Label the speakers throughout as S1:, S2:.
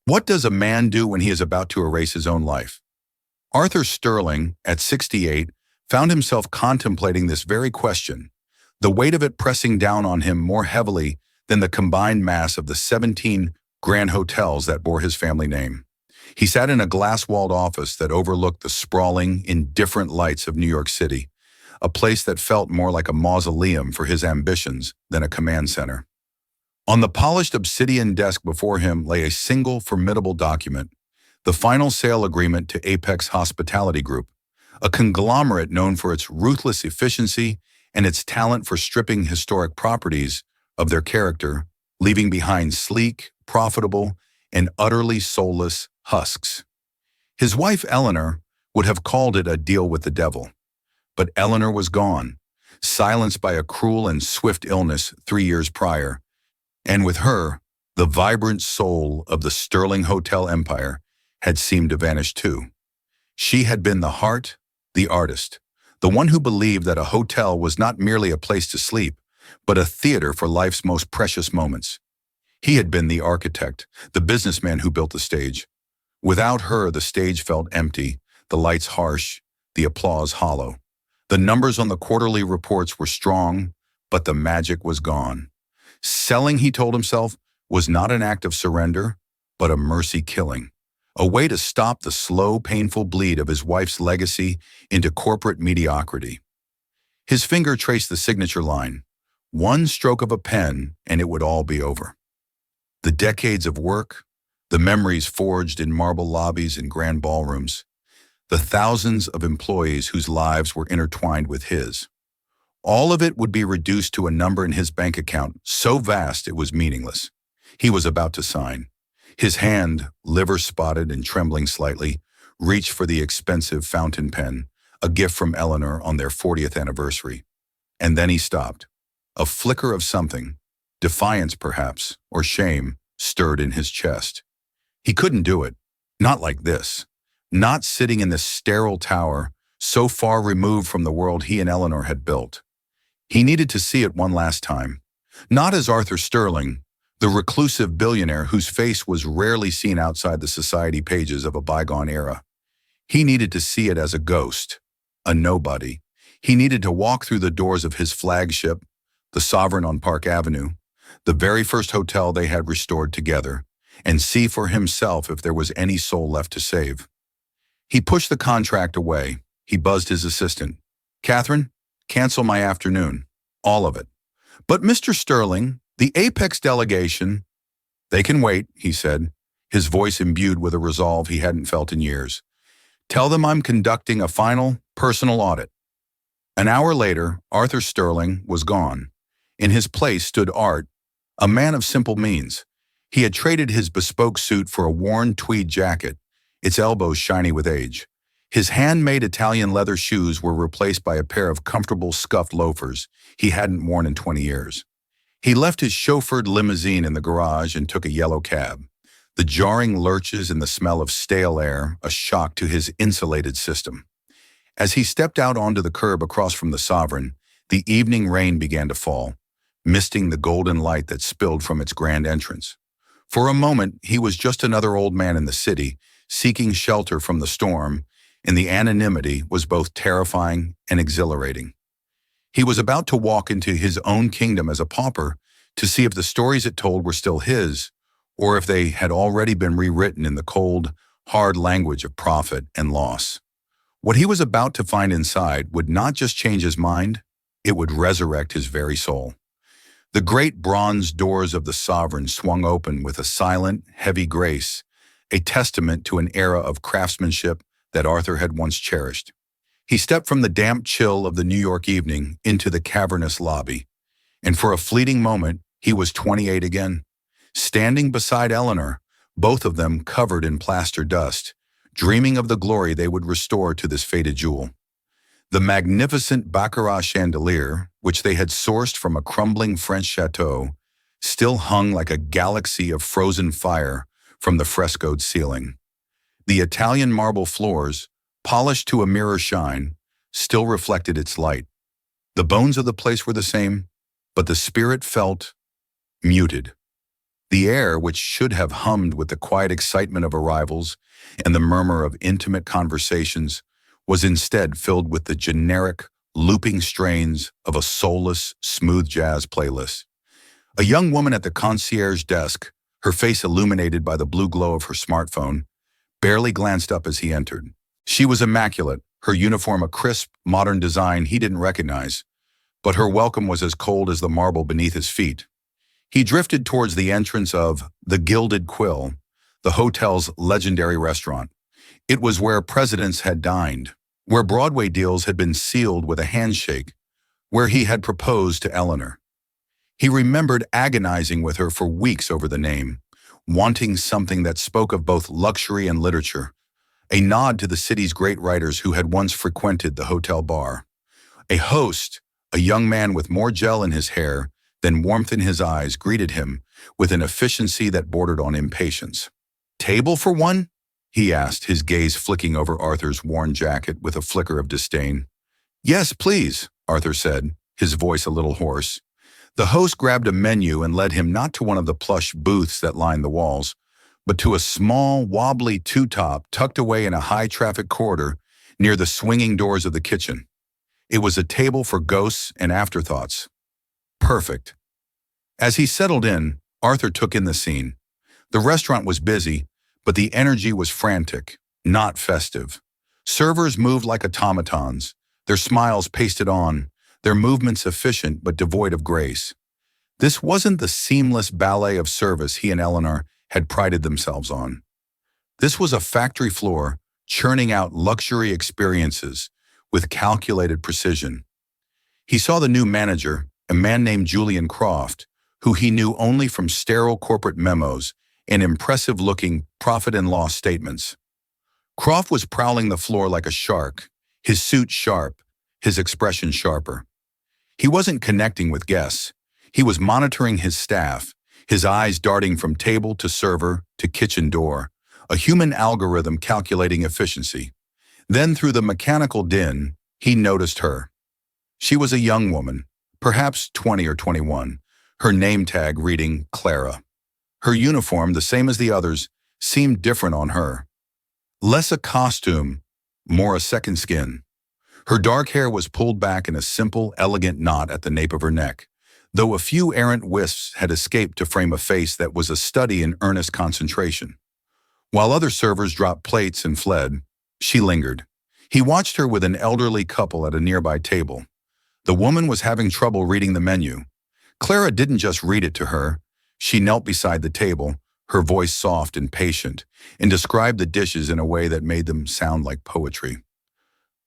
S1: What does a man do when he is about to erase his own life? Arthur Sterling, at 68, found himself contemplating this very question, the weight of it pressing down on him more heavily than the combined mass of the 17 grand hotels that bore his family name. He sat in a glass-walled office that overlooked the sprawling, indifferent lights of New York City, a place that felt more like a mausoleum for his ambitions than a command center. On the polished obsidian desk before him lay a single formidable document, the final sale agreement to Apex Hospitality Group, a conglomerate known for its ruthless efficiency and its talent for stripping historic properties of their character, leaving behind sleek, profitable, and utterly soulless husks. His wife Eleanor would have called it a deal with the devil. But Eleanor was gone, silenced by a cruel and swift illness 3 years prior, and with her, the vibrant soul of the Sterling Hotel empire had seemed to vanish too. She had been the heart, the artist, the one who believed that a hotel was not merely a place to sleep, but a theater for life's most precious moments. He had been the architect, the businessman who built the stage. Without her, the stage felt empty, the lights harsh, the applause hollow. The numbers on the quarterly reports were strong, but the magic was gone. Selling, he told himself, was not an act of surrender, but a mercy killing, a way to stop the slow, painful bleed of his wife's legacy into corporate mediocrity. His finger traced the signature line, one stroke of a pen, and it would all be over. The decades of work, the memories forged in marble lobbies and grand ballrooms, the thousands of employees whose lives were intertwined with his. All of it would be reduced to a number in his bank account, so vast it was meaningless. He was about to sign. His hand, liver-spotted and trembling slightly, reached for the expensive fountain pen, a gift from Eleanor on their 40th anniversary. And then he stopped. A flicker of something, defiance perhaps, or shame, stirred in his chest. He couldn't do it. Not like this. Not sitting in this sterile tower, so far removed from the world he and Eleanor had built. He needed to see it one last time. Not as Arthur Sterling, the reclusive billionaire whose face was rarely seen outside the society pages of a bygone era. He needed to see it as a ghost, a nobody. He needed to walk through the doors of his flagship, the Sovereign on Park Avenue, the very first hotel they had restored together, and see for himself if there was any soul left to save. He pushed the contract away. He buzzed his assistant. "Catherine, cancel my afternoon. All of it." "But Mr. Sterling, the Apex delegation—" "They can wait," he said, his voice imbued with a resolve he hadn't felt in years. "Tell them I'm conducting a final, personal audit." An hour later, Arthur Sterling was gone. In his place stood Art, a man of simple means. He had traded his bespoke suit for a worn tweed jacket, its elbows shiny with age. His handmade Italian leather shoes were replaced by a pair of comfortable scuffed loafers he hadn't worn in 20 years. He left his chauffeured limousine in the garage and took a yellow cab. The jarring lurches and the smell of stale air, a shock to his insulated system. As he stepped out onto the curb across from the Sovereign, the evening rain began to fall, misting the golden light that spilled from its grand entrance. For a moment, he was just another old man in the city, seeking shelter from the storm, and the anonymity was both terrifying and exhilarating. He was about to walk into his own kingdom as a pauper to see if the stories it told were still his, or if they had already been rewritten in the cold, hard language of profit and loss. What he was about to find inside would not just change his mind, it would resurrect his very soul. The great bronze doors of the Sovereign swung open with a silent, heavy grace, a testament to an era of craftsmanship that Arthur had once cherished. He stepped from the damp chill of the New York evening into the cavernous lobby, and for a fleeting moment, he was 28 again. Standing beside Eleanor, both of them covered in plaster dust, dreaming of the glory they would restore to this faded jewel. The magnificent baccarat chandelier, which they had sourced from a crumbling French chateau, still hung like a galaxy of frozen fire from the frescoed ceiling. The Italian marble floors, polished to a mirror shine, still reflected its light. The bones of the place were the same, but the spirit felt muted. The air, which should have hummed with the quiet excitement of arrivals and the murmur of intimate conversations, was instead filled with the generic, looping strains of a soulless, smooth jazz playlist. A young woman at the concierge desk, her face illuminated by the blue glow of her smartphone, barely glanced up as he entered. She was immaculate, her uniform a crisp, modern design he didn't recognize, but her welcome was as cold as the marble beneath his feet. He drifted towards the entrance of the Gilded Quill, the hotel's legendary restaurant. It was where presidents had dined, where Broadway deals had been sealed with a handshake, where he had proposed to Eleanor. He remembered agonizing with her for weeks over the name, wanting something that spoke of both luxury and literature, a nod to the city's great writers who had once frequented the hotel bar. A host, a young man with more gel in his hair than warmth in his eyes, greeted him with an efficiency that bordered on impatience. "Table for one?" he asked, his gaze flicking over Arthur's worn jacket with a flicker of disdain. "Yes, please," Arthur said, his voice a little hoarse. The host grabbed a menu and led him not to one of the plush booths that lined the walls, but to a small, wobbly two-top tucked away in a high-traffic corridor near the swinging doors of the kitchen. It was a table for ghosts and afterthoughts. Perfect. As he settled in, Arthur took in the scene. The restaurant was busy, but the energy was frantic, not festive. Servers moved like automatons, their smiles pasted on, their movements efficient but devoid of grace. This wasn't the seamless ballet of service he and Eleanor had prided themselves on. This was a factory floor churning out luxury experiences with calculated precision. He saw the new manager, a man named Julian Croft, who he knew only from sterile corporate memos and impressive-looking profit and loss statements. Croft was prowling the floor like a shark, his suit sharp, his expression sharper. He wasn't connecting with guests. He was monitoring his staff, his eyes darting from table to server to kitchen door, a human algorithm calculating efficiency. Then through the mechanical din, he noticed her. She was a young woman, perhaps 20 or 21, her name tag reading Clara. Her uniform, the same as the others, seemed different on her. Less a costume, more a second skin. Her dark hair was pulled back in a simple, elegant knot at the nape of her neck, though a few errant wisps had escaped to frame a face that was a study in earnest concentration. While other servers dropped plates and fled, she lingered. He watched her with an elderly couple at a nearby table. The woman was having trouble reading the menu. Clara didn't just read it to her. She knelt beside the table, her voice soft and patient, and described the dishes in a way that made them sound like poetry.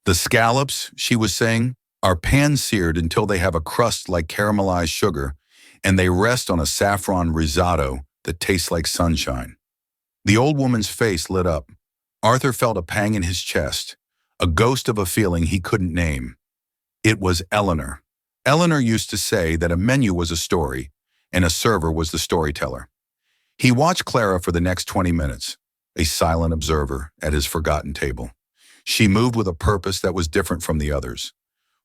S1: "The scallops," she was saying, "are pan-seared until they have a crust like caramelized sugar, and they rest on a saffron risotto that tastes like sunshine." The old woman's face lit up. Arthur felt a pang in his chest, a ghost of a feeling he couldn't name. It was Eleanor. Eleanor used to say that a menu was a story, and a server was the storyteller. He watched Clara for the next 20 minutes, a silent observer at his forgotten table. She moved with a purpose that was different from the others.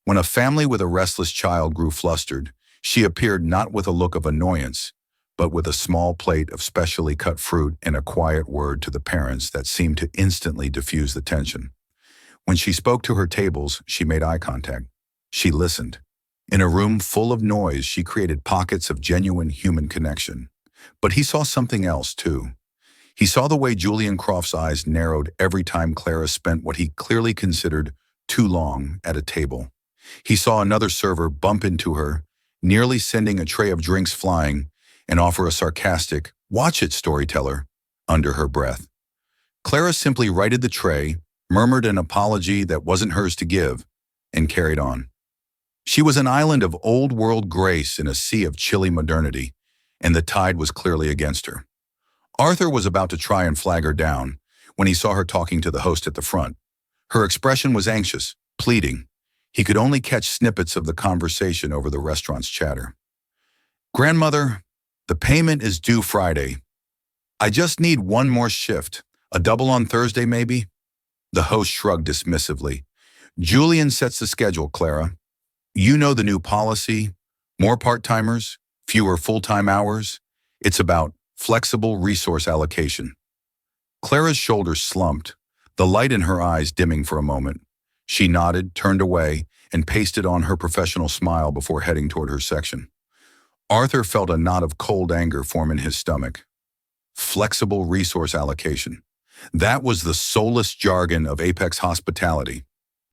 S1: When a family with a restless child grew flustered, she appeared not with a look of annoyance, but with a small plate of specially cut fruit and a quiet word to the parents that seemed to instantly diffuse the tension. When she spoke to her tables, she made eye contact. She listened. In a room full of noise, she created pockets of genuine human connection. But he saw something else, too. He saw the way Julian Croft's eyes narrowed every time Clara spent what he clearly considered too long at a table. He saw another server bump into her, nearly sending a tray of drinks flying, and offer a sarcastic, "Watch it, storyteller," under her breath. Clara simply righted the tray, murmured an apology that wasn't hers to give, and carried on. She was an island of old-world grace in a sea of chilly modernity, and the tide was clearly against her. Arthur was about to try and flag her down when he saw her talking to the host at the front. Her expression was anxious, pleading. He could only catch snippets of the conversation over the restaurant's chatter. "Grandmother, the payment is due Friday. I just need one more shift, a double on Thursday maybe?" The host shrugged dismissively. "Julian sets the schedule, Clara. You know the new policy, more part-timers, fewer full-time hours. It's about Flexible resource allocation. Clara's shoulders slumped, the light in her eyes dimming for a moment. She nodded, turned away, and pasted on her professional smile before heading toward her section. Arthur felt a knot of cold anger form in his stomach. Flexible resource allocation. That was the soulless jargon of Apex hospitality.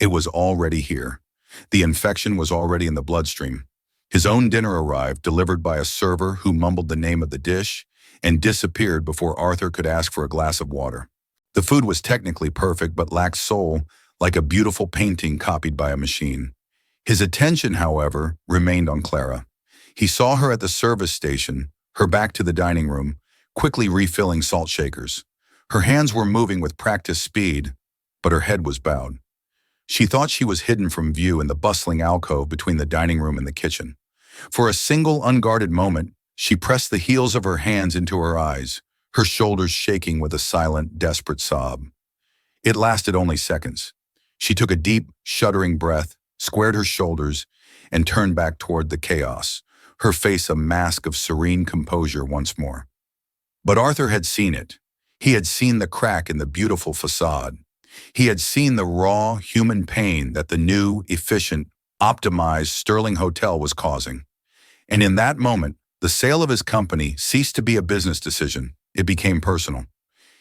S1: It was already here. The infection was already in the bloodstream. His own dinner arrived, delivered by a server who mumbled the name of the dish and disappeared before Arthur could ask for a glass of water. The food was technically perfect but lacked soul, like a beautiful painting copied by a machine. His attention, however, remained on Clara. He saw her at the service station, her back to the dining room, quickly refilling salt shakers. Her hands were moving with practiced speed, but her head was bowed. She thought she was hidden from view in the bustling alcove between the dining room and the kitchen. For a single unguarded moment, she pressed the heels of her hands into her eyes, her shoulders shaking with a silent, desperate sob. It lasted only seconds. She took a deep, shuddering breath, squared her shoulders, and turned back toward the chaos, her face a mask of serene composure once more. But Arthur had seen it. He had seen the crack in the beautiful facade. He had seen the raw, human pain that the new, efficient, optimized Sterling Hotel was causing. And in that moment, the sale of his company ceased to be a business decision. It became personal.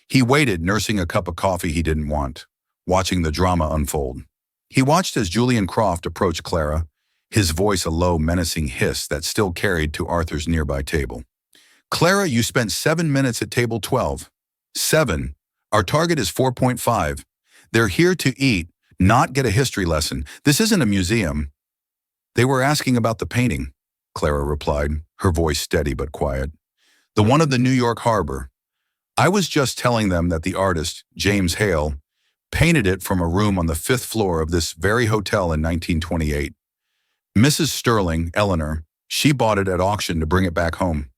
S1: He waited, nursing a cup of coffee he didn't want, watching the drama unfold. He watched as Julian Croft approached Clara, his voice a low, menacing hiss that still carried to Arthur's nearby table. "Clara, you spent 7 minutes at table 12. 7. Our target is 4.5. They're here to eat, not get a history lesson. This isn't a museum." "They were asking about the painting," Clara replied, her voice steady but quiet. "The one of the New York harbor. I was just telling them that the artist, James Hale, painted it from a room on the 5th floor of this very hotel in 1928. Mrs. Sterling, Eleanor, she bought it at auction to bring it back home."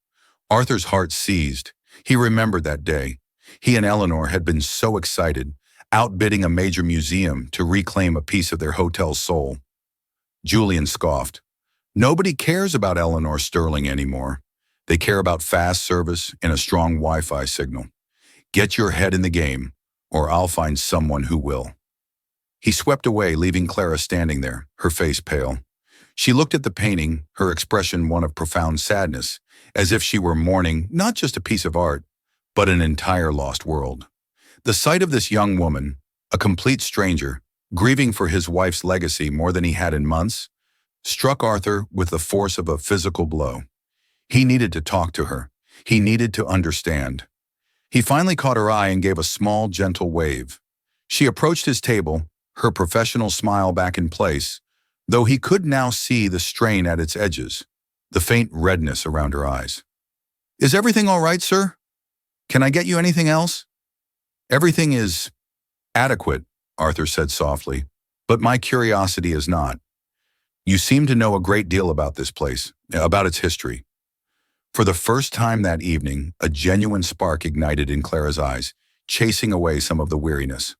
S1: Arthur's heart seized. He remembered that day. He and Eleanor had been so excited, outbidding a major museum to reclaim a piece of their hotel's soul. Julian scoffed. "Nobody cares about Eleanor Sterling anymore. They care about fast service and a strong Wi-Fi signal. Get your head in the game, or I'll find someone who will." He swept away, leaving Clara standing there, her face pale. She looked at the painting, her expression one of profound sadness, as if she were mourning not just a piece of art, but an entire lost world. The sight of this young woman, a complete stranger, grieving for his wife's legacy more than he had in months, struck Arthur with the force of a physical blow. He needed to talk to her. He needed to understand. He finally caught her eye and gave a small, gentle wave. She approached his table, her professional smile back in place, though he could now see the strain at its edges, the faint redness around her eyes. "Is everything all right, sir? Can I get you anything else?" "Everything is adequate," Arthur said softly, "but my curiosity is not. You seem to know a great deal about this place, about its history." For the first time that evening, a genuine spark ignited in Clara's eyes, chasing away some of the weariness.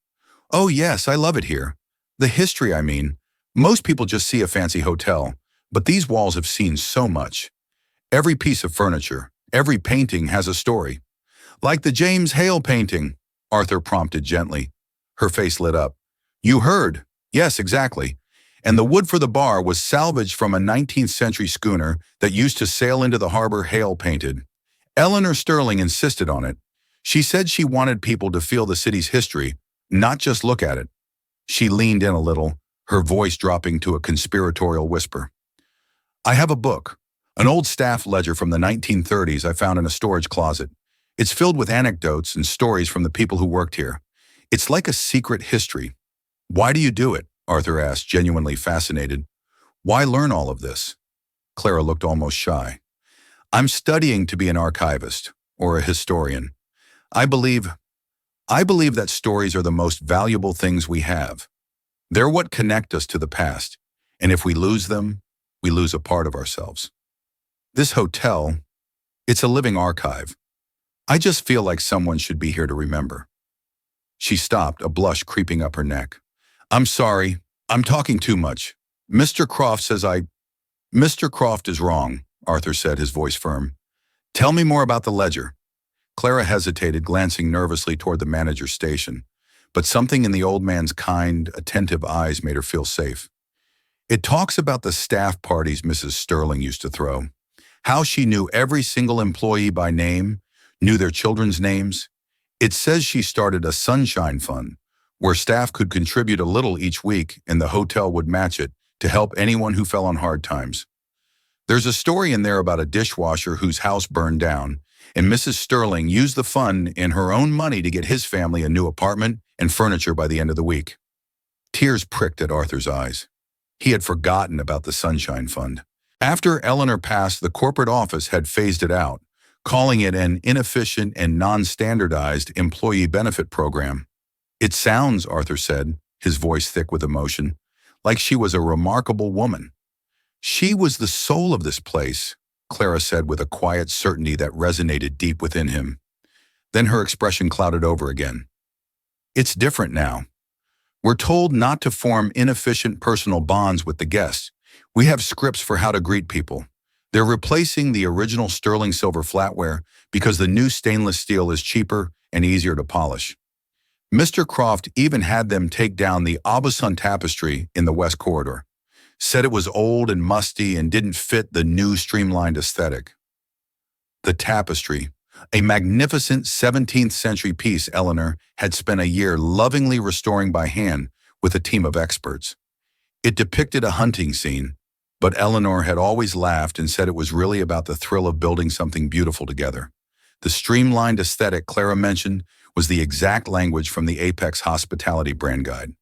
S1: "Oh yes, I love it here. The history, I mean. Most people just see a fancy hotel, but these walls have seen so much. Every piece of furniture, every painting has a story." "Like the James Hale painting," Arthur prompted gently. Her face lit up. "You heard. Yes, exactly. And the wood for the bar was salvaged from a 19th century schooner that used to sail into the harbor Hale painted. Eleanor Sterling insisted on it. She said she wanted people to feel the city's history, not just look at it." She leaned in a little, her voice dropping to a conspiratorial whisper. "I have a book, an old staff ledger from the 1930s I found in a storage closet. It's filled with anecdotes and stories from the people who worked here. It's like a secret history." "Why do you do it?" Arthur asked, genuinely fascinated. "Why learn all of this?" Clara looked almost shy. "I'm studying to be an archivist, or a historian. I believe that stories are the most valuable things we have. They're what connect us to the past, and if we lose them, we lose a part of ourselves. This hotel, it's a living archive. I just feel like someone should be here to remember." She stopped, a blush creeping up her neck. "I'm sorry, I'm talking too much. Mr. Croft says Mr. Croft is wrong," Arthur said, his voice firm. "Tell me more about the ledger." Clara hesitated, glancing nervously toward the manager's station, but something in the old man's kind, attentive eyes made her feel safe. It talks about the staff parties Mrs. Sterling used to throw, how she knew every single employee by name, knew their children's names. It says she started a sunshine fund, where staff could contribute a little each week and the hotel would match it to help anyone who fell on hard times. There's a story in there about a dishwasher whose house burned down, and Mrs. Sterling used the fund in her own money to get his family a new apartment and furniture by the end of the week. Tears pricked at Arthur's eyes. He had forgotten about the Sunshine Fund. After Eleanor passed, the corporate office had phased it out, calling it an inefficient and non-standardized employee benefit program. It sounds, Arthur said, his voice thick with emotion, like she was a remarkable woman. She was the soul of this place, Clara said with a quiet certainty that resonated deep within him. Then her expression clouded over again. It's different now. We're told not to form inefficient personal bonds with the guests. We have scripts for how to greet people. They're replacing the original sterling silver flatware because the new stainless steel is cheaper and easier to polish. Mr. Croft even had them take down the Aubusson tapestry in the West Corridor. Said it was old and musty and didn't fit the new streamlined aesthetic. The tapestry, a magnificent 17th century piece Eleanor had spent a year lovingly restoring by hand with a team of experts. It depicted a hunting scene, but Eleanor had always laughed and said it was really about the thrill of building something beautiful together. The streamlined aesthetic Clara mentioned was the exact language from the Apex Hospitality brand guide.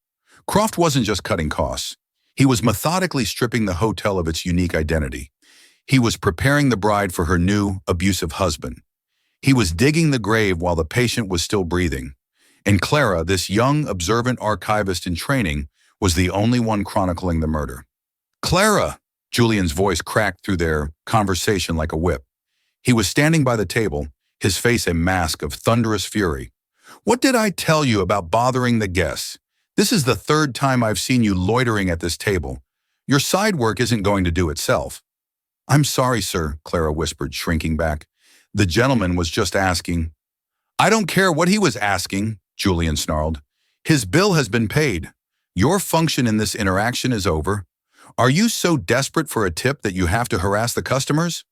S1: Croft wasn't just cutting costs. He was methodically stripping the hotel of its unique identity. He was preparing the bride for her new, abusive husband. He was digging the grave while the patient was still breathing. And Clara, this young, observant archivist in training, was the only one chronicling the murder. "Clara!" Julian's voice cracked through their conversation like a whip. He was standing by the table, his face a mask of thunderous fury. "What did I tell you about bothering the guests? This is the third time I've seen you loitering at this table. Your side work isn't going to do itself." "I'm sorry, sir," Clara whispered, shrinking back. "The gentleman was just asking." "I don't care what he was asking," Julian snarled. "His bill has been paid. Your function in this interaction is over. Are you so desperate for a tip that you have to harass the customers?"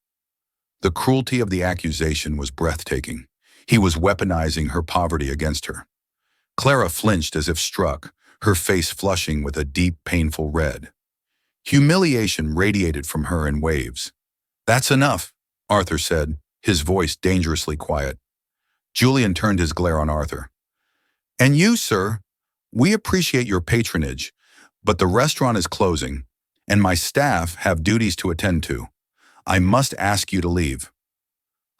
S1: The cruelty of the accusation was breathtaking. He was weaponizing her poverty against her. Clara flinched as if struck, her face flushing with a deep, painful red. Humiliation radiated from her in waves. "That's enough," Arthur said, his voice dangerously quiet. Julian turned his glare on Arthur. "And you, sir, we appreciate your patronage, but the restaurant is closing, and my staff have duties to attend to. I must ask you to leave."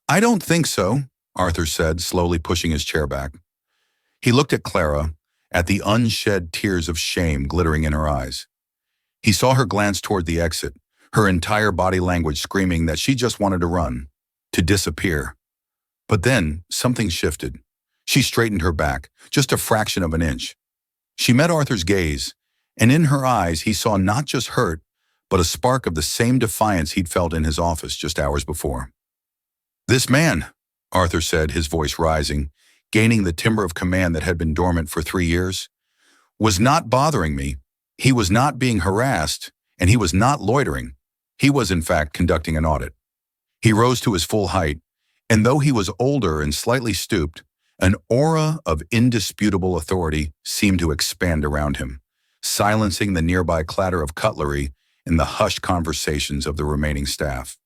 S1: "I don't think so," Arthur said, slowly pushing his chair back. He looked at Clara, at the unshed tears of shame glittering in her eyes. He saw her glance toward the exit, her entire body language screaming that she just wanted to run, to disappear. But then, something shifted. She straightened her back, just a fraction of an inch. She met Arthur's gaze, and in her eyes he saw not just hurt, but a spark of the same defiance he'd felt in his office just hours before. "This man," Arthur said, his voice rising, gaining the timbre of command that had been dormant for 3 years, "was not bothering me. He was not being harassed, and he was not loitering. He was, in fact, conducting an audit." He rose to his full height, and though he was older and slightly stooped, an aura of indisputable authority seemed to expand around him, silencing the nearby clatter of cutlery and the hushed conversations of the remaining staff.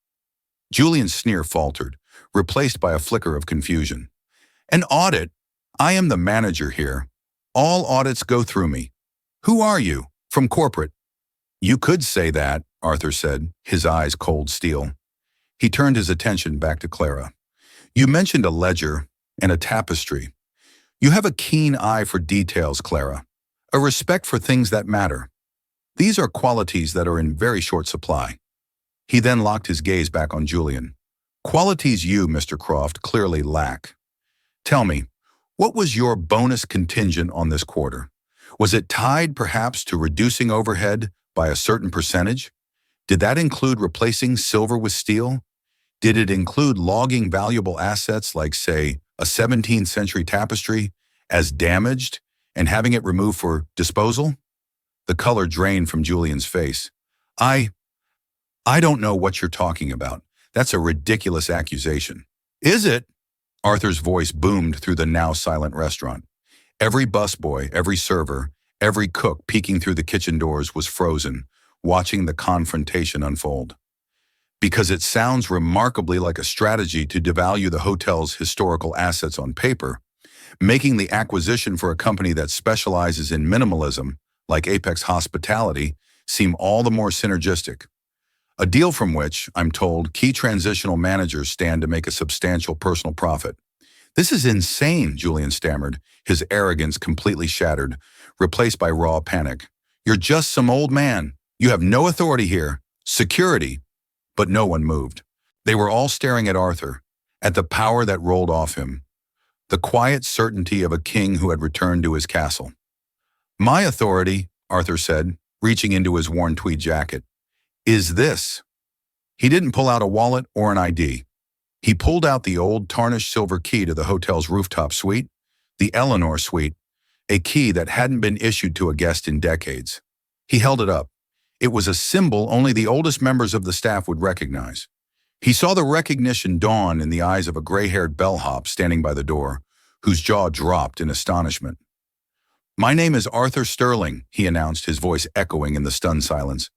S1: Julian's sneer faltered, replaced by a flicker of confusion. "An audit? I am the manager here. All audits go through me. Who are you? From corporate?" "You could say that," Arthur said, his eyes cold steel. He turned his attention back to Clara. "You mentioned a ledger and a tapestry. You have a keen eye for details, Clara, a respect for things that matter. These are qualities that are in very short supply." He then locked his gaze back on Julian. "Qualities you, Mr. Croft, clearly lack. Tell me, what was your bonus contingent on this quarter? Was it tied perhaps to reducing overhead by a certain percentage? Did that include replacing silver with steel? Did it include logging valuable assets like, say, A 17th century tapestry, as damaged, and having it removed for disposal? The color drained from Julian's face. I, I don't know what you're talking about. That's a ridiculous accusation. Is it? Arthur's voice boomed through the now silent restaurant. Every busboy, every server, every cook peeking through the kitchen doors was frozen, watching the confrontation unfold. Because it sounds remarkably like a strategy to devalue the hotel's historical assets on paper, making the acquisition for a company that specializes in minimalism, like Apex Hospitality, seem all the more synergistic. A deal from which, I'm told, key transitional managers stand to make a substantial personal profit. This is insane, Julian stammered, his arrogance completely shattered, replaced by raw panic. You're just some old man. You have no authority here. Security. But no one moved. They were all staring at Arthur, at the power that rolled off him, the quiet certainty of a king who had returned to his castle. My authority, Arthur said, reaching into his worn tweed jacket, is this. He didn't pull out a wallet or an ID. He pulled out the old tarnished silver key to the hotel's rooftop suite, the Eleanor suite, a key that hadn't been issued to a guest in decades. He held it up. It was a symbol only the oldest members of the staff would recognize. He saw the recognition dawn in the eyes of a gray-haired bellhop standing by the door, whose jaw dropped in astonishment. My name is Arthur Sterling, he announced, his voice echoing in the stunned silence.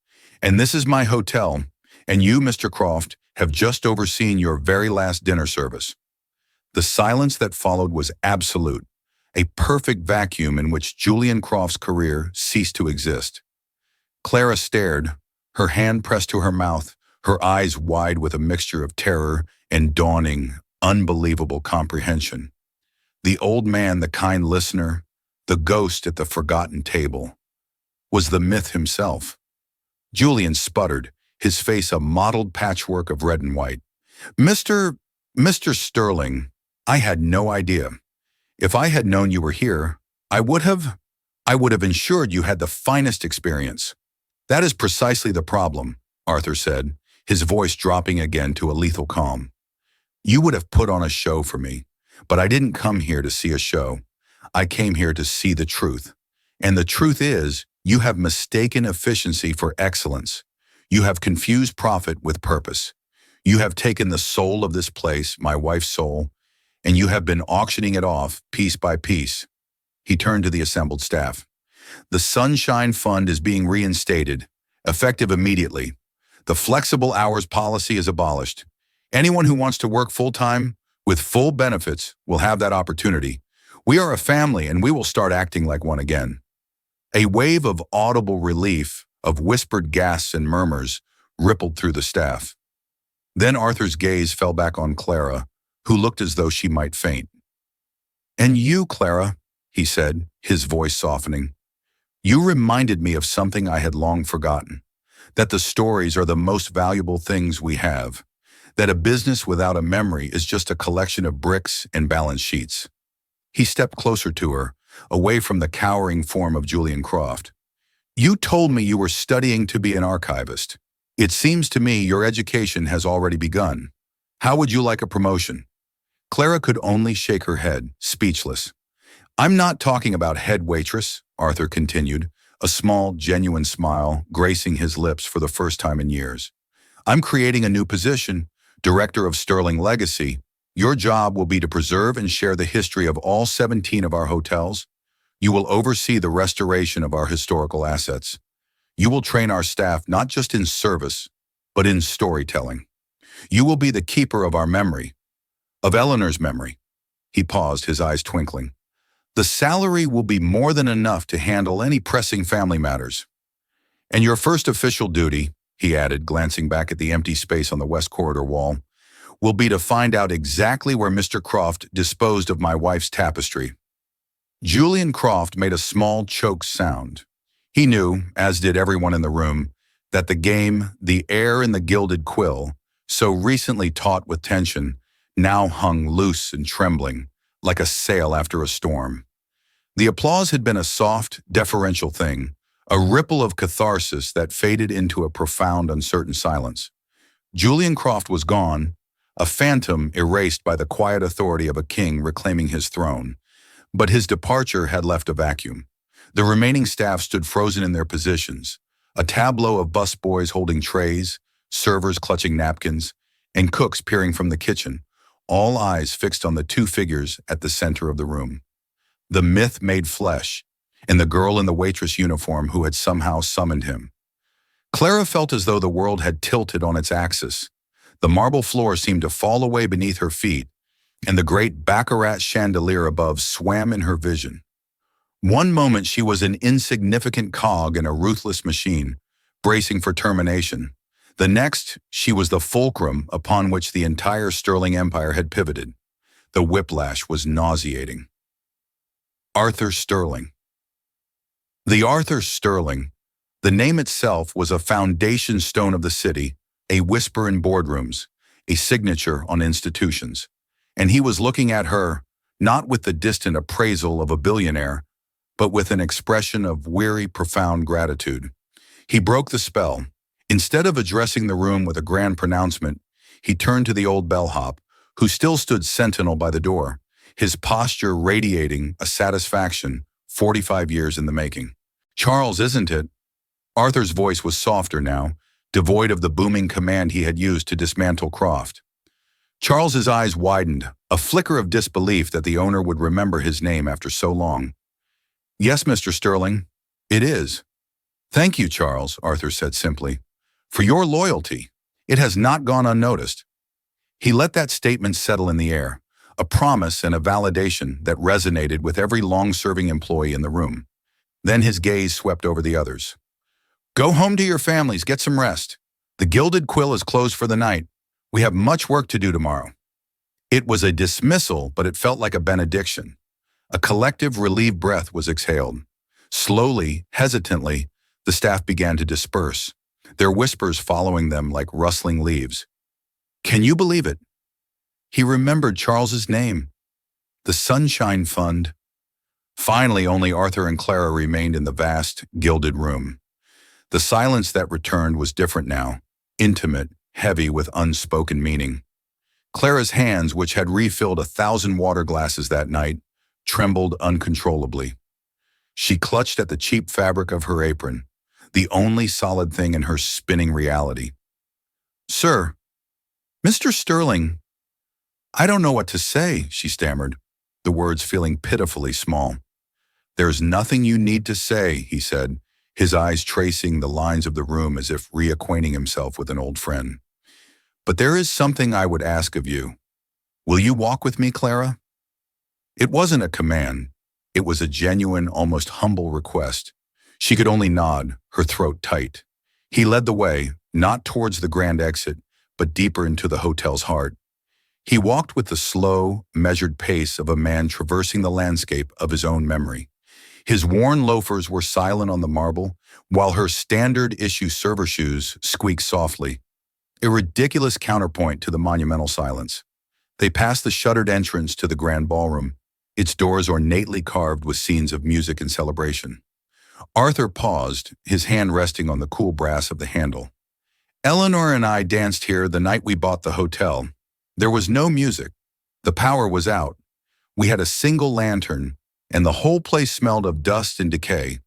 S1: And this is my hotel, and you, Mr. Croft, have just overseen your very last dinner service. The silence that followed was absolute, a perfect vacuum in which Julian Croft's career ceased to exist. Clara stared, her hand pressed to her mouth, her eyes wide with a mixture of terror and dawning, unbelievable comprehension. The old man, the kind listener, the ghost at the forgotten table, was the myth himself. Julian sputtered, his face a mottled patchwork of red and white. Mr. Sterling, I had no idea. If I had known you were here, I would have ensured you had the finest experience. That is precisely the problem, Arthur said, his voice dropping again to a lethal calm. You would have put on a show for me, but I didn't come here to see a show. I came here to see the truth. And the truth is, you have mistaken efficiency for excellence. You have confused profit with purpose. You have taken the soul of this place, my wife's soul, and you have been auctioning it off piece by piece. He turned to the assembled staff. The Sunshine Fund is being reinstated, effective immediately. The flexible hours policy is abolished. Anyone who wants to work full-time with full benefits will have that opportunity. We are a family and we will start acting like one again. A wave of audible relief, of whispered gasps and murmurs, rippled through the staff. Then Arthur's gaze fell back on Clara, who looked as though she might faint. And you, Clara, he said, his voice softening. You reminded me of something I had long forgotten, that the stories are the most valuable things we have, that a business without a memory is just a collection of bricks and balance sheets. He stepped closer to her, away from the cowering form of Julian Croft. You told me you were studying to be an archivist. It seems to me your education has already begun. How would you like a promotion? Clara could only shake her head, speechless. I'm not talking about head waitress, Arthur continued, a small, genuine smile gracing his lips for the first time in years. I'm creating a new position, Director of Sterling Legacy. Your job will be to preserve and share the history of all 17 of our hotels. You will oversee the restoration of our historical assets. You will train our staff not just in service, but in storytelling. You will be the keeper of our memory, of Eleanor's memory. He paused, his eyes twinkling. The salary will be more than enough to handle any pressing family matters. And your first official duty, he added, glancing back at the empty space on the west corridor wall, will be to find out exactly where Mr. Croft disposed of my wife's tapestry. Julian Croft made a small choked sound. He knew, as did everyone in the room, that the game, the air in the gilded quill, so recently taut with tension, now hung loose and trembling, like a sail after a storm. The applause had been a soft, deferential thing, a ripple of catharsis that faded into a profound, uncertain silence. Julian Croft was gone, a phantom erased by the quiet authority of a king reclaiming his throne. But his departure had left a vacuum. The remaining staff stood frozen in their positions, a tableau of busboys holding trays, servers clutching napkins, and cooks peering from the kitchen, all eyes fixed on the two figures at the center of the room. The myth made flesh, and the girl in the waitress uniform who had somehow summoned him. Clara felt as though the world had tilted on its axis. The marble floor seemed to fall away beneath her feet, and the great baccarat chandelier above swam in her vision. One moment she was an insignificant cog in a ruthless machine, bracing for termination. The next, she was the fulcrum upon which the entire Sterling Empire had pivoted. The whiplash was nauseating. Arthur Sterling. The Arthur Sterling, the name itself was a foundation stone of the city, a whisper in boardrooms, a signature on institutions. And he was looking at her, not with the distant appraisal of a billionaire, but with an expression of weary, profound gratitude. He broke the spell. Instead of addressing the room with a grand pronouncement, he turned to the old bellhop, who still stood sentinel by the door, his posture radiating a satisfaction 45 years in the making. "Charles, isn't it?" Arthur's voice was softer now, devoid of the booming command he had used to dismantle Croft. Charles's eyes widened, a flicker of disbelief that the owner would remember his name after so long. "Yes, Mr. Sterling, it is." "Thank you, Charles," Arthur said simply, "for your loyalty. It has not gone unnoticed." He let that statement settle in the air, a promise and a validation that resonated with every long-serving employee in the room. Then his gaze swept over the others. "Go home to your families, get some rest. The Gilded Quill is closed for the night. We have much work to do tomorrow." It was a dismissal, but it felt like a benediction. A collective relieved breath was exhaled. Slowly, hesitantly, the staff began to disperse, their whispers following them like rustling leaves. "Can you believe it?" He remembered Charles's name. The Sunshine Fund. Finally, only Arthur and Clara remained in the vast, gilded room. The silence that returned was different now, intimate, heavy with unspoken meaning. Clara's hands, which had refilled 1,000 water glasses that night, trembled uncontrollably. She clutched at the cheap fabric of her apron, the only solid thing in her spinning reality. "Sir, Mr. Sterling, I don't know what to say," she stammered, the words feeling pitifully small. "There's nothing you need to say," he said, his eyes tracing the lines of the room as if reacquainting himself with an old friend. "But there is something I would ask of you. Will you walk with me, Clara?" It wasn't a command. It was a genuine, almost humble request. She could only nod, her throat tight. He led the way, not towards the grand exit, but deeper into the hotel's heart. He walked with the slow, measured pace of a man traversing the landscape of his own memory. His worn loafers were silent on the marble, while her standard-issue server shoes squeaked softly, a ridiculous counterpoint to the monumental silence. They passed the shuttered entrance to the grand ballroom, its doors ornately carved with scenes of music and celebration. Arthur paused, his hand resting on the cool brass of the handle. "Eleanor and I danced here the night we bought the hotel. There was no music. The power was out. We had a single lantern, and the whole place smelled of dust and decay.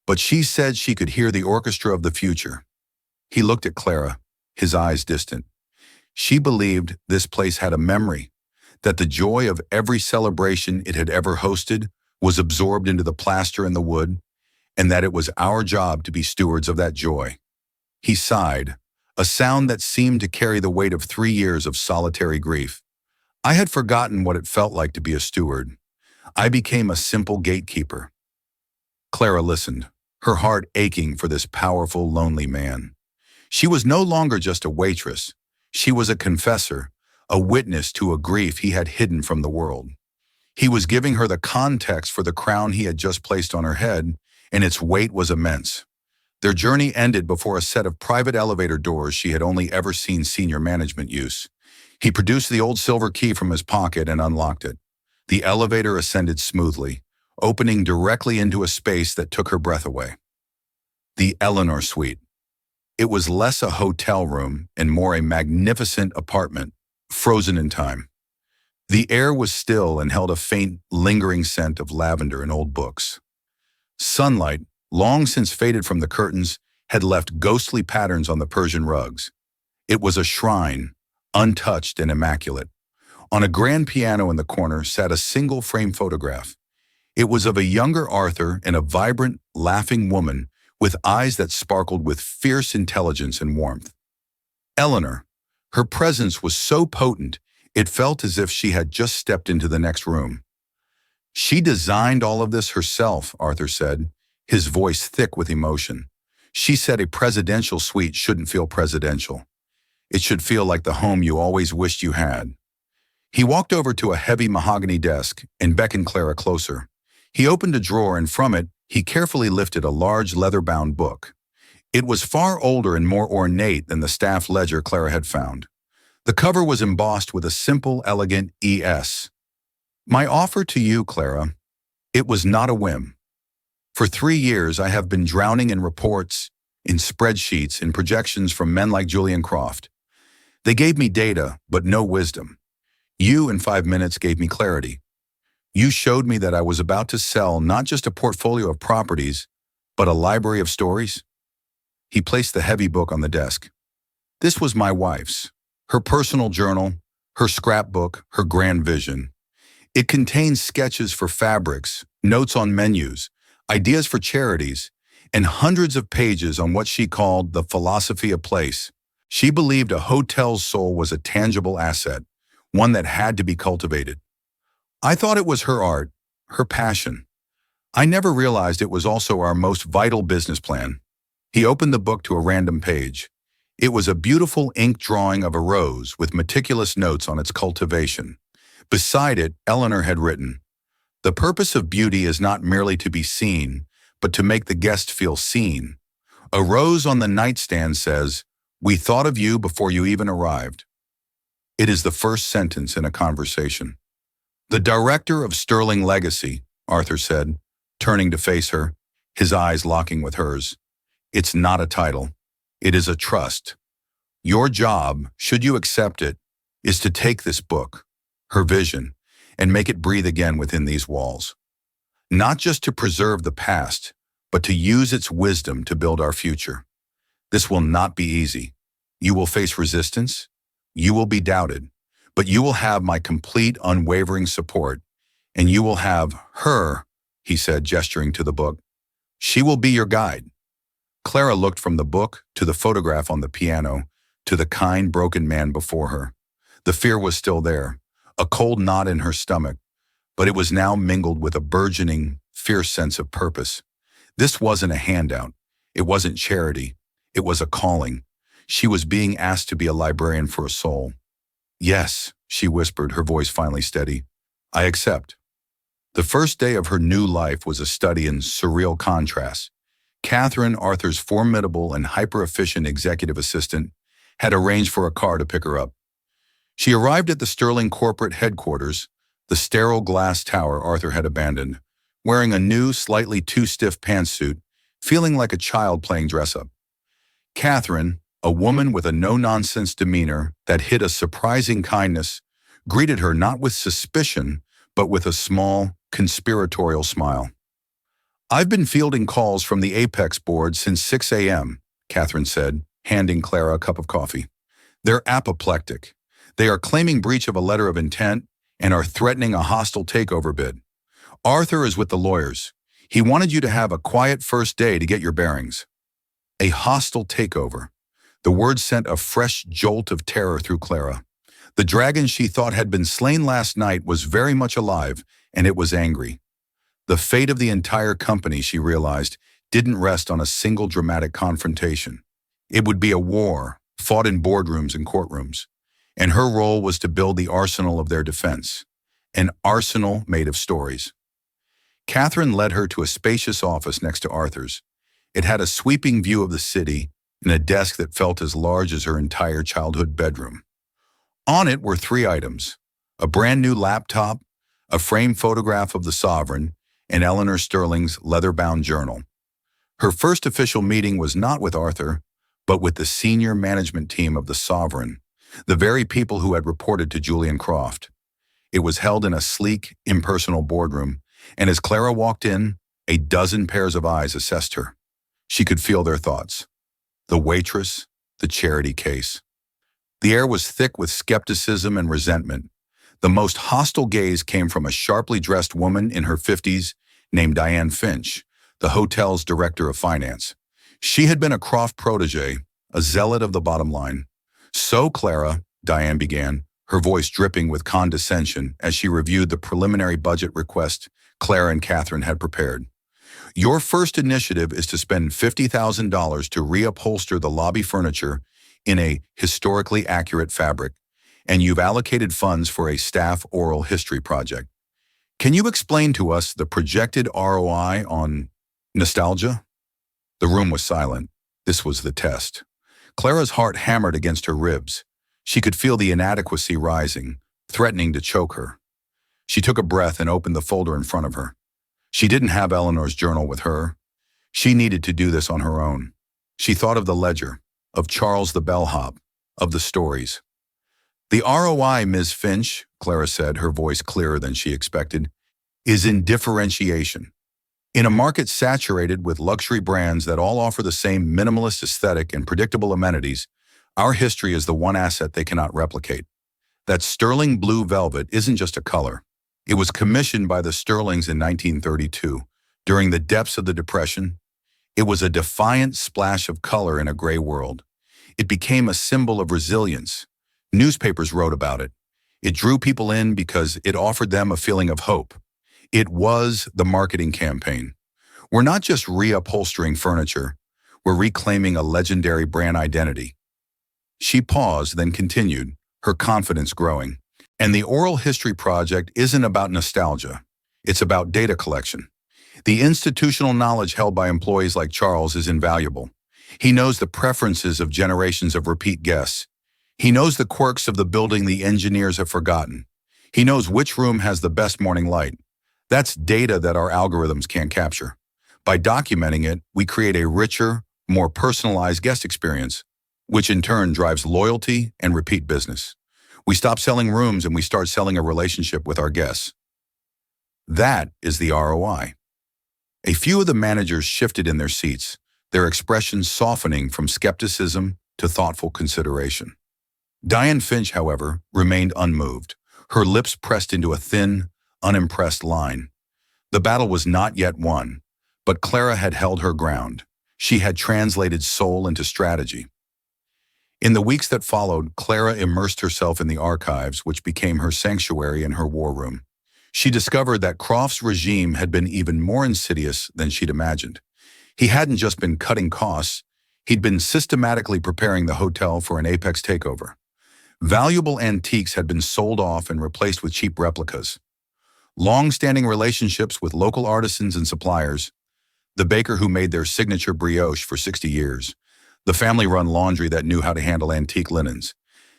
S1: But she said she could hear the orchestra of the future." He looked at Clara, his eyes distant. She believed this place had a memory, that the joy of every celebration it had ever hosted was absorbed into the plaster and the wood, and that it was our job to be stewards of that joy. He sighed, a sound that seemed to carry the weight of 3 years of solitary grief. "I had forgotten what it felt like to be a steward. I became a simple gatekeeper." Clara listened, her heart aching for this powerful, lonely man. She was no longer just a waitress. She was a confessor, a witness to a grief he had hidden from the world. He was giving her the context for the crown he had just placed on her head, and its weight was immense. Their journey ended before a set of private elevator doors she had only ever seen senior management use. He produced the old silver key from his pocket and unlocked it. The elevator ascended smoothly, opening directly into a space that took her breath away. The Eleanor Suite. It was less a hotel room and more a magnificent apartment, frozen in time. The air was still and held a faint, lingering scent of lavender and old books. Sunlight, long since faded from the curtains, had left ghostly patterns on the Persian rugs. It was a shrine, untouched and immaculate. On a grand piano in the corner sat a single-frame photograph. It was of a younger Arthur and a vibrant, laughing woman with eyes that sparkled with fierce intelligence and warmth. Eleanor. Her presence was so potent, it felt as if she had just stepped into the next room. She designed all of this herself, Arthur said, his voice thick with emotion. She said a presidential suite shouldn't feel presidential. It should feel like the home you always wished you had. He walked over to a heavy mahogany desk and beckoned Clara closer. He opened a drawer and from it, he carefully lifted a large leather-bound book. It was far older and more ornate than the staff ledger Clara had found. The cover was embossed with a simple, elegant E.S. My offer to you, Clara. It was not a whim. For 3 years, I have been drowning in reports, in spreadsheets, in projections from men like Julian Croft. They gave me data, but no wisdom. You, in 5 minutes, gave me clarity. You showed me that I was about to sell not just a portfolio of properties, but a library of stories. He placed the heavy book on the desk. This was my wife's, her personal journal, her scrapbook, her grand vision. It contains sketches for fabrics, notes on menus, ideas for charities, and hundreds of pages on what she called the philosophy of place. She believed a hotel's soul was a tangible asset, one that had to be cultivated. I thought it was her art, her passion. I never realized it was also our most vital business plan. He opened the book to a random page. It was a beautiful ink drawing of a rose with meticulous notes on its cultivation. Beside it, Eleanor had written, "The purpose of beauty is not merely to be seen, but to make the guest feel seen. A rose on the nightstand says, 'We thought of you before you even arrived.'" It is the first sentence in a conversation. "The director of Sterling Legacy," Arthur said, turning to face her, his eyes locking with hers. "It's not a title. It is a trust. Your job, should you accept it, is to take this book, her vision, and make it breathe again within these walls. Not just to preserve the past, but to use its wisdom to build our future. This will not be easy. You will face resistance. You will be doubted. But you will have my complete, unwavering support. And you will have her," he said, gesturing to the book. "She will be your guide." Clara looked from the book to the photograph on the piano to the kind, broken man before her. The fear was still there, a cold knot in her stomach, but it was now mingled with a burgeoning, fierce sense of purpose. This wasn't a handout. It wasn't charity. It was a calling. She was being asked to be a librarian for a soul. "Yes," she whispered, her voice finally steady. "I accept." The first day of her new life was a study in surreal contrasts. Catherine, Arthur's formidable and hyper-efficient executive assistant, had arranged for a car to pick her up. She arrived at the Sterling corporate headquarters, the sterile glass tower Arthur had abandoned, wearing a new, slightly too stiff pantsuit, feeling like a child playing dress-up. Catherine, a woman with a no-nonsense demeanor that hid a surprising kindness, greeted her not with suspicion, but with a small, conspiratorial smile. "I've been fielding calls from the Apex board since 6 a.m., Catherine said, handing Clara a cup of coffee. "They're apoplectic. They are claiming breach of a letter of intent and are threatening a hostile takeover bid. Arthur is with the lawyers. He wanted you to have a quiet first day to get your bearings." A hostile takeover. The word sent a fresh jolt of terror through Clara. The dragon she thought had been slain last night was very much alive, and it was angry. The fate of the entire company, she realized, didn't rest on a single dramatic confrontation. It would be a war, fought in boardrooms and courtrooms, and her role was to build the arsenal of their defense, an arsenal made of stories. Catherine led her to a spacious office next to Arthur's. It had a sweeping view of the city and a desk that felt as large as her entire childhood bedroom. On it were 3 items: a brand new laptop, a framed photograph of the sovereign, and Eleanor Sterling's leather-bound journal. Her first official meeting was not with Arthur, but with the senior management team of the sovereign. the very people who had reported to Julian Croft. It was held in a sleek, impersonal boardroom, and as Clara walked in, a dozen pairs of eyes assessed her. She could feel their thoughts. The waitress, the charity case. The air was thick with skepticism and resentment. The most hostile gaze came from a sharply dressed woman in her 50s named Diane Finch, the hotel's director of finance. She had been a Croft protege, a zealot of the bottom line. "So, Clara," Diane began, her voice dripping with condescension as she reviewed the preliminary budget request Clara and Catherine had prepared. "Your first initiative is to spend $50,000 to reupholster the lobby furniture in a historically accurate fabric, and you've allocated funds for a staff oral history project. Can you explain to us the projected ROI on nostalgia?" The room was silent. This was the test. Clara's heart hammered against her ribs. She could feel the inadequacy rising, threatening to choke her. She took a breath and opened the folder in front of her. She didn't have Eleanor's journal with her. She needed to do this on her own. She thought of the ledger, of Charles the bellhop, of the stories. "The ROI, Ms. Finch," Clara said, her voice clearer than she expected, "is in differentiation. In a market saturated with luxury brands that all offer the same minimalist aesthetic and predictable amenities, our history is the one asset they cannot replicate. That sterling blue velvet isn't just a color. It was commissioned by the Sterlings in 1932, during the depths of the Depression. It was a defiant splash of color in a gray world. It became a symbol of resilience. Newspapers wrote about it. It drew people in because it offered them a feeling of hope. It was the marketing campaign. We're not just reupholstering furniture. We're reclaiming a legendary brand identity." She paused, then continued, her confidence growing. "And the oral history project isn't about nostalgia. It's about data collection. The institutional knowledge held by employees like Charles is invaluable. He knows the preferences of generations of repeat guests. He knows the quirks of the building the engineers have forgotten. He knows which room has the best morning light. That's data that our algorithms can't capture. By documenting it, we create a richer, more personalized guest experience, which in turn drives loyalty and repeat business. We stop selling rooms and we start selling a relationship with our guests." That is the ROI. A few of the managers shifted in their seats, their expressions softening from skepticism to thoughtful consideration. Diane Finch, however, remained unmoved, her lips pressed into a thin, unimpressed line. The battle was not yet won, but Clara had held her ground. She had translated soul into strategy. In the weeks that followed, Clara immersed herself in the archives, which became her sanctuary and her war room. She discovered that Croft's regime had been even more insidious than she'd imagined. He hadn't just been cutting costs, he'd been systematically preparing the hotel for an apex takeover. Valuable antiques had been sold off and replaced with cheap replicas. Long-standing relationships with local artisans and suppliers, the baker who made their signature brioche for 60 years, the family-run laundry that knew how to handle antique linens,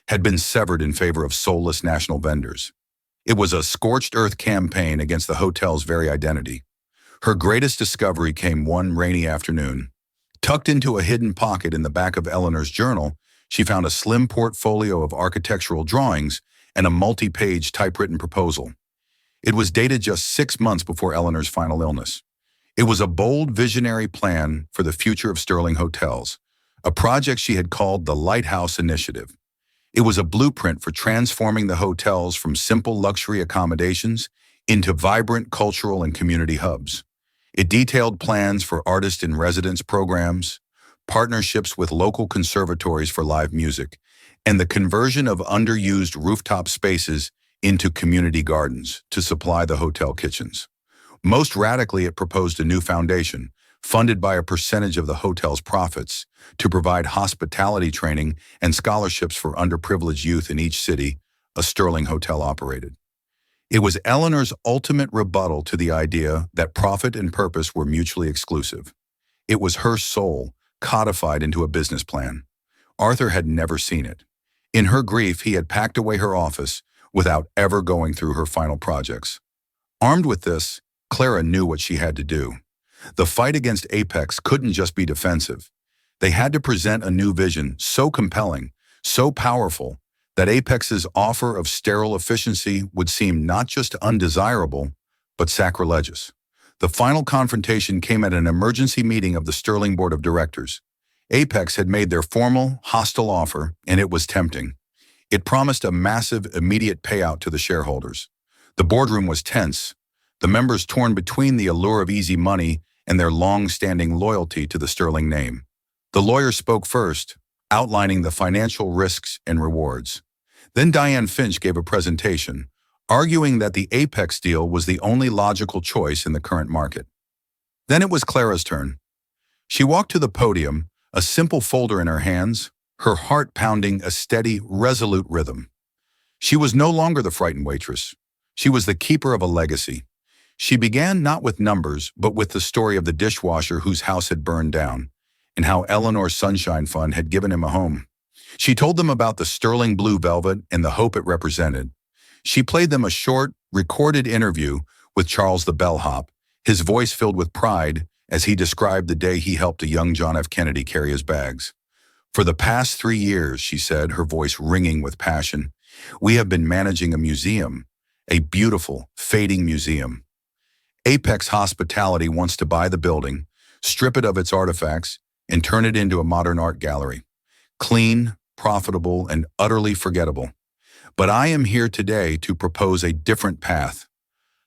S1: had been severed in favor of soulless national vendors. It was a scorched earth campaign against the hotel's very identity. Her greatest discovery came one rainy afternoon. Tucked into a hidden pocket in the back of Eleanor's journal, she found a slim portfolio of architectural drawings and a multi-page typewritten proposal. It was dated just 6 months before Eleanor's final illness. It was a bold, visionary plan for the future of Sterling hotels, a project she had called the Lighthouse Initiative. It was a blueprint for transforming the hotels from simple luxury accommodations into vibrant cultural and community hubs. It detailed plans for artist-in-residence programs, partnerships with local conservatories for live music, and the conversion of underused rooftop spaces into community gardens to supply the hotel kitchens. Most radically, it proposed a new foundation, funded by a percentage of the hotel's profits, to provide hospitality training and scholarships for underprivileged youth in each city a Sterling hotel operated. It was Eleanor's ultimate rebuttal to the idea that profit and purpose were mutually exclusive. It was her soul, codified into a business plan. Arthur had never seen it. In her grief, he had packed away her office without ever going through her final projects. Armed with this, Clara knew what she had to do. The fight against Apex couldn't just be defensive. They had to present a new vision so compelling, so powerful, that Apex's offer of sterile efficiency would seem not just undesirable, but sacrilegious. The final confrontation came at an emergency meeting of the Sterling Board of Directors. Apex had made their formal, hostile offer, and it was tempting. It promised a massive, immediate payout to the shareholders. The boardroom was tense, the members torn between the allure of easy money and their long-standing loyalty to the Sterling name. The lawyer spoke first, outlining the financial risks and rewards. Then Diane Finch gave a presentation, arguing that the Apex deal was the only logical choice in the current market. Then it was Clara's turn. She walked to the podium, a simple folder in her hands, her heart pounding a steady, resolute rhythm. She was no longer the frightened waitress. She was the keeper of a legacy. She began not with numbers, but with the story of the dishwasher whose house had burned down, and how Eleanor's Sunshine Fund had given him a home. She told them about the sterling blue velvet and the hope it represented. She played them a short, recorded interview with Charles the Bellhop, his voice filled with pride as he described the day he helped a young John F. Kennedy carry his bags. For the past 3 years, she said, her voice ringing with passion, we have been managing a museum, a beautiful, fading museum. Apex Hospitality wants to buy the building, strip it of its artifacts, and turn it into a modern art gallery. Clean, profitable, and utterly forgettable. But I am here today to propose a different path.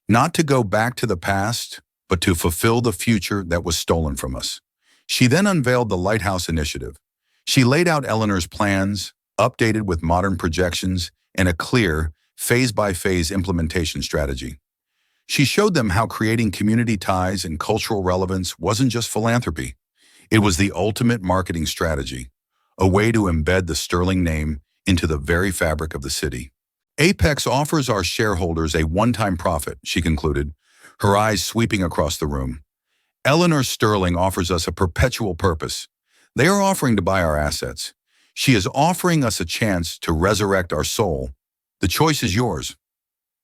S1: Not to go back to the past, but to fulfill the future that was stolen from us. She then unveiled the Lighthouse Initiative. She laid out Eleanor's plans, updated with modern projections, and a clear, phase-by-phase implementation strategy. She showed them how creating community ties and cultural relevance wasn't just philanthropy. It was the ultimate marketing strategy, a way to embed the Sterling name into the very fabric of the city. Apex offers our shareholders a one-time profit, she concluded, her eyes sweeping across the room. Eleanor Sterling offers us a perpetual purpose. They are offering to buy our assets. She is offering us a chance to resurrect our soul. The choice is yours.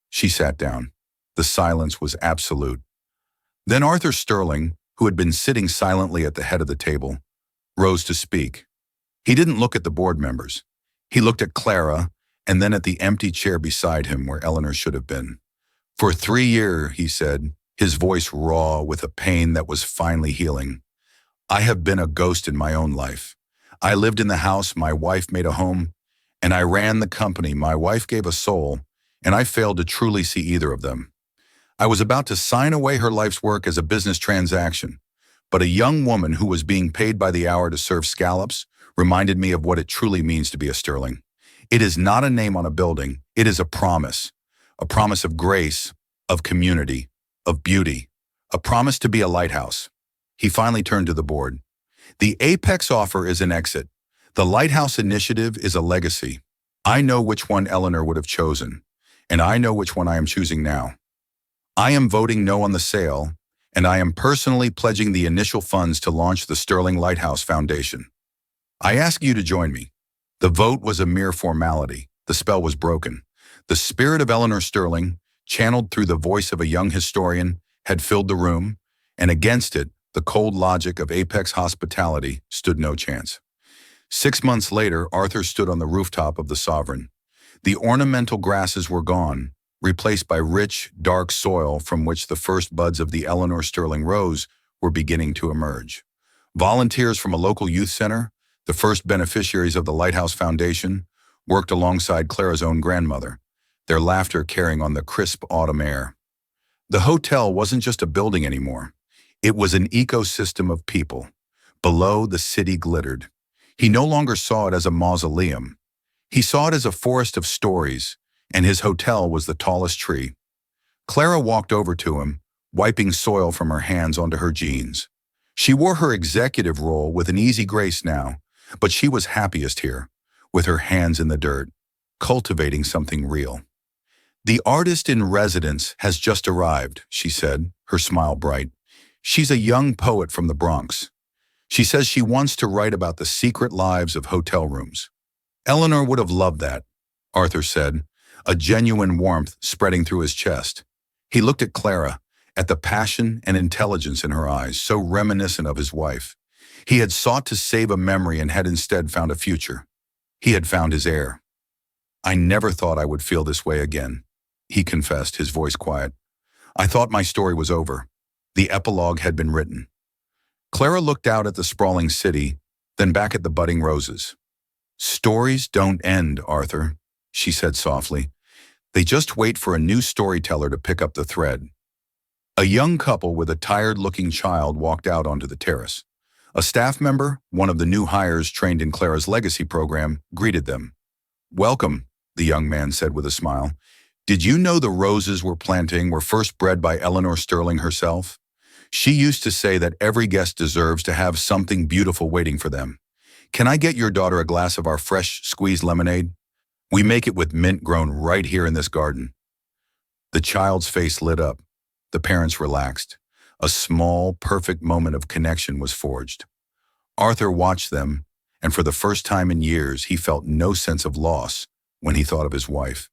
S1: She sat down. The silence was absolute. Then Arthur Sterling, who had been sitting silently at the head of the table, rose to speak. He didn't look at the board members. He looked at Clara and then at the empty chair beside him where Eleanor should have been. For 3 years, he said, his voice raw with a pain that was finally healing. I have been a ghost in my own life. I lived in the house my wife made a home, and I ran the company my wife gave a soul, and I failed to truly see either of them. I was about to sign away her life's work as a business transaction, but a young woman who was being paid by the hour to serve scallops reminded me of what it truly means to be a Sterling. It is not a name on a building, it is a promise of grace, of community, of beauty, a promise to be a lighthouse. He finally turned to the board. The Apex offer is an exit. The Lighthouse Initiative is a legacy. I know which one Eleanor would have chosen, and I know which one I am choosing now. I am voting no on the sale, and I am personally pledging the initial funds to launch the Sterling Lighthouse Foundation. I ask you to join me. The vote was a mere formality. The spell was broken. The spirit of Eleanor Sterling, channeled through the voice of a young historian, had filled the room, and against it, the cold logic of Apex Hospitality stood no chance. 6 months later, Arthur stood on the rooftop of the Sovereign. The ornamental grasses were gone, replaced by rich, dark soil from which the first buds of the Eleanor Sterling rose were beginning to emerge. Volunteers from a local youth center, the first beneficiaries of the Lighthouse Foundation, worked alongside Clara's own grandmother, their laughter carrying on the crisp autumn air. The hotel wasn't just a building anymore. It was an ecosystem of people. Below, the city glittered. He no longer saw it as a mausoleum. He saw it as a forest of stories, and his hotel was the tallest tree. Clara walked over to him, wiping soil from her hands onto her jeans. She wore her executive role with an easy grace now, but she was happiest here, with her hands in the dirt, cultivating something real. The artist in residence has just arrived, she said, her smile bright. She's a young poet from the Bronx. She says she wants to write about the secret lives of hotel rooms. Eleanor would have loved that, Arthur said, a genuine warmth spreading through his chest. He looked at Clara, at the passion and intelligence in her eyes, so reminiscent of his wife. He had sought to save a memory and had instead found a future. He had found his heir. I never thought I would feel this way again, he confessed, his voice quiet. I thought my story was over. The epilogue had been written. Clara looked out at the sprawling city, then back at the budding roses. Stories don't end, Arthur, she said softly. They just wait for a new storyteller to pick up the thread. A young couple with a tired-looking child walked out onto the terrace. A staff member, one of the new hires trained in Clara's legacy program, greeted them. Welcome, the young man said with a smile. Did you know the roses we're planting were first bred by Eleanor Sterling herself? She used to say that every guest deserves to have something beautiful waiting for them. Can I get your daughter a glass of our fresh squeezed lemonade? We make it with mint grown right here in this garden. The child's face lit up. The parents relaxed. A small, perfect moment of connection was forged. Arthur watched them, and for the first time in years, he felt no sense of loss when he thought of his wife.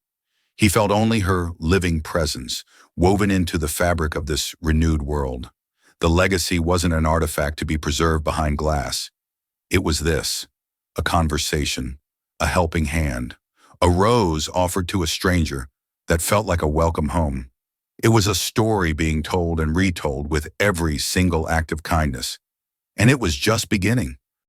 S1: He felt only her living presence, woven into the fabric of this renewed world. The legacy wasn't an artifact to be preserved behind glass. It was this: a conversation, a helping hand, a rose offered to a stranger that felt like a welcome home. It was a story being told and retold with every single act of kindness. And it was just beginning.